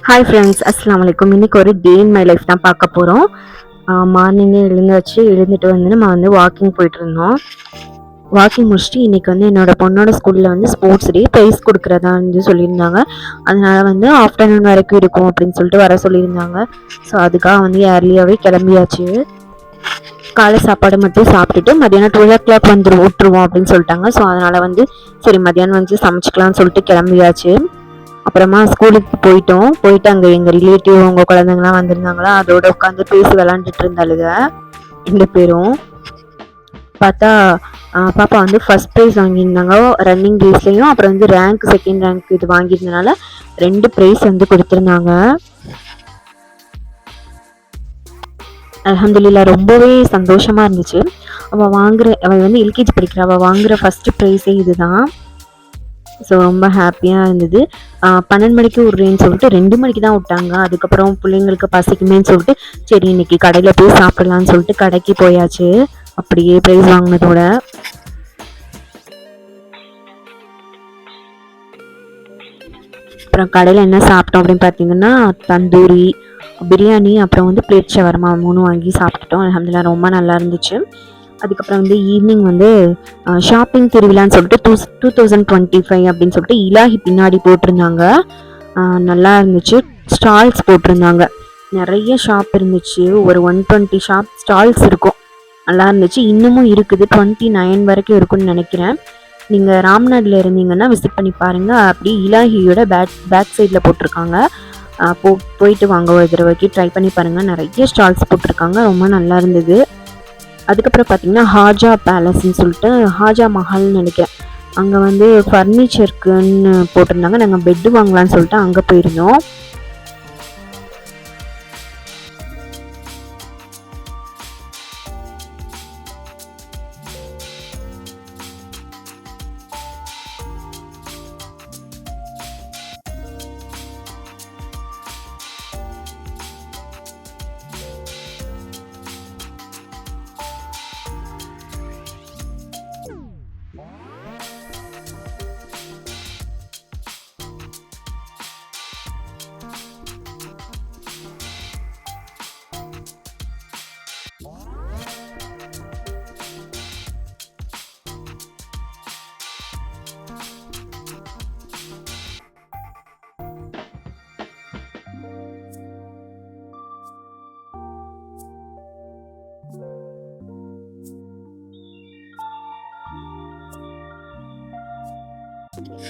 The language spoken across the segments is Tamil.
ஹாய் ஃப்ரெண்ட்ஸ், அஸ்ஸலாமு அலைக்கும். இன்றைக்கி ஒரு டே இன் மை லைஃப் தான் பார்க்க போகிறோம். மார்னிங்கே எழுந்துட்டு வந்து நம்ம வந்து வாக்கிங் போயிட்டுருந்தோம். வாக்கிங் முடிச்சுட்டு இன்றைக்கி வந்து என்னோடய பொண்ணோட ஸ்கூலில் வந்து ஸ்போர்ட்ஸ் டே ப்ரைஸ் கொடுக்குறதா வந்து சொல்லியிருந்தாங்க. அதனால் வந்து ஆஃப்டர்நூன் வரைக்கும் இருக்கும் அப்படின்னு சொல்லிட்டு வர சொல்லியிருந்தாங்க. ஸோ அதுக்காக வந்து ஏர்லியாகவே கிளம்பியாச்சு. காலை சாப்பாடு மட்டும் சாப்பிட்டுட்டு மதியானம் 12 o'clock விட்டுருவோம் அப்படின்னு சொல்லிட்டாங்க. ஸோ அதனால் வந்து சரி மதியானம் வந்து சமைச்சிக்கலாம்னு சொல்லிட்டு கிளம்பியாச்சு. அப்புறமா ஸ்கூலுக்கு போயிட்டு அங்கே எங்கள் ரிலேட்டிவ் அவங்க குழந்தைங்களாம் வந்திருந்தாங்களா, அதோட உட்காந்து பேசி விளாண்டுட்டு இருந்தாளுங்க 2 பேரும். பார்த்தா பாப்பா வந்து ஃபர்ஸ்ட் ப்ரைஸ் வாங்கியிருந்தாங்க ரன்னிங் ரேஸ்லேயும். அப்புறம் வந்து செகண்ட் ரேங்க் இது வாங்கியிருந்தனால 2 ப்ரைஸ் வந்து கொடுத்துருந்தாங்க. அல்ஹம்துலில்லாஹ் ரொம்பவே சந்தோஷமாக இருந்துச்சு. அவள் வந்து எல்கேஜி படிக்கிறா. அவள் வாங்குகிற ஃபஸ்ட்டு ப்ரைஸே இதுதான். ஸோ ரொம்ப ஹாப்பியாக இருந்தது. 12 மணிக்கு விட்றேன்னு சொல்லிட்டு 2 மணிக்கு தான் விட்டாங்க. அதுக்கப்புறம் பிள்ளைங்களுக்கு பசிக்குமேன்னு சொல்லிட்டு சரி இன்னைக்கு கடையில் போய் சாப்பிடலான்னு சொல்லிட்டு கடைக்கு போயாச்சு. அப்படியே ப்ரைஸ் வாங்கினதோட அப்புறம் கடையில் என்ன சாப்பிட்டோம் அப்படின்னு பார்த்தீங்கன்னா தந்தூரி, பிரியாணி, அப்புறம் வந்து பிளேட் ஷவர்மா 3 வாங்கி சாப்பிட்டுட்டோம். அல்ஹம்துலில்லாஹ் ரொம்ப நல்லா இருந்துச்சு. அதுக்கப்புறம் வந்து ஈவினிங் வந்து ஷாப்பிங் திருவிழான்னு சொல்லிட்டு 2025 அப்படின்னு சொல்லிட்டு இலாஹி பின்னாடி போட்டிருந்தாங்க. நல்லா இருந்துச்சு. ஸ்டால்ஸ் போட்டிருந்தாங்க. நிறைய ஷாப் இருந்துச்சு. ஒரு 120 ஸ்டால்ஸ் இருக்கும். நல்லா இருந்துச்சு. இன்னமும் இருக்குது. 29 வரைக்கும் இருக்குன்னு நினைக்கிறேன். நீங்கள் ராம்நாட்டில் இருந்தீங்கன்னா விசிட் பண்ணி பாருங்கள். அப்படி இலாஹியோட பேக் சைடில் போட்டிருக்காங்க. போயிட்டு வாங்க ஒரு தடவைக்கு ட்ரை பண்ணி பாருங்கள். நிறைய ஸ்டால்ஸ் போட்டிருக்காங்க. ரொம்ப நல்லா இருந்தது. அதுக்கப்புறம் பார்த்தீங்கன்னா ஹாஜா பேலஸ்ன்னு சொல்லிட்டு ஹாஜா மஹால்னு நினைக்கிறேன். அங்கே வந்து ஃபர்னிச்சருக்குன்னு போட்டிருந்தாங்க. நாங்கள் பெட்டு வாங்கலான்னு சொல்லிட்டு அங்கே போயிருந்தோம்.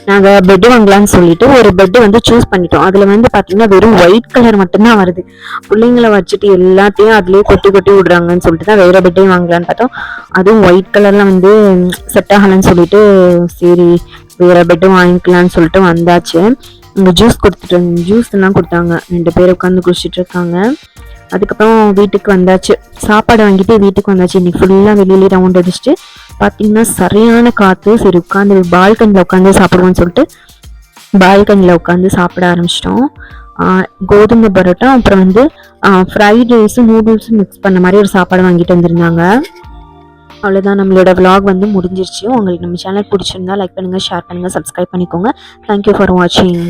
நாங்கள் பெட்டு வாங்கலான்னு சொல்லிட்டு ஒரு பெட்டு வந்து சூஸ் பண்ணிட்டோம். அதில் வந்து பார்த்தீங்கன்னா வெறும் ஒயிட் கலர் மட்டும்தான் வருது. பிள்ளைங்களை வச்சுட்டு எல்லாத்தையும் அதுலேயே கொட்டி விடுறாங்கன்னு சொல்லிட்டு தான் வேறு பெட்டையும் வாங்கலான்னு பார்த்தோம். அதுவும் ஒயிட் கலரில் வந்து செட் ஆகலைன்னு சொல்லிட்டு சரி வேறு பெட்டும் வாங்கிக்கலான்னு சொல்லிட்டு வந்தாச்சு. இங்கே ஜூஸ் எல்லாம் கொடுத்தாங்க. 2 பேர் உட்காந்து குடிச்சிட்டு இருக்காங்க. அதுக்கப்புறம் வீட்டுக்கு வந்தாச்சு. சாப்பாடு வாங்கிட்டு வீட்டுக்கு வந்தாச்சு. இன்னைக்கு ஃபுல்லாக வெளியிலே ரவுண்ட் அடிச்சுட்டு பார்த்தீங்கன்னா சரியான காற்று. சரி உட்காந்து பால்கனியில் உட்காந்து சாப்பிடுவோம்னு சொல்லிட்டு பால்கனியில் உட்காந்து சாப்பிட ஆரம்பிச்சிட்டோம். கோதுமை பரோட்டா, அப்புறம் வந்து ஃப்ரைட் ரைஸும் நூடுல்ஸும் மிக்ஸ் பண்ண மாதிரி ஒரு சாப்பாடு வாங்கிட்டு வந்திருந்தாங்க. அவ்வளோதான், நம்மளோட விலாக் வந்து முடிஞ்சிருச்சு. உங்களுக்கு நம்ம சேனல் பிடிச்சிருந்தா லைக் பண்ணுங்கள், ஷேர் பண்ணுங்கள், சப்ஸ்கிரைப் பண்ணிக்கோங்க. தேங்க்யூ ஃபார் வாட்சிங்.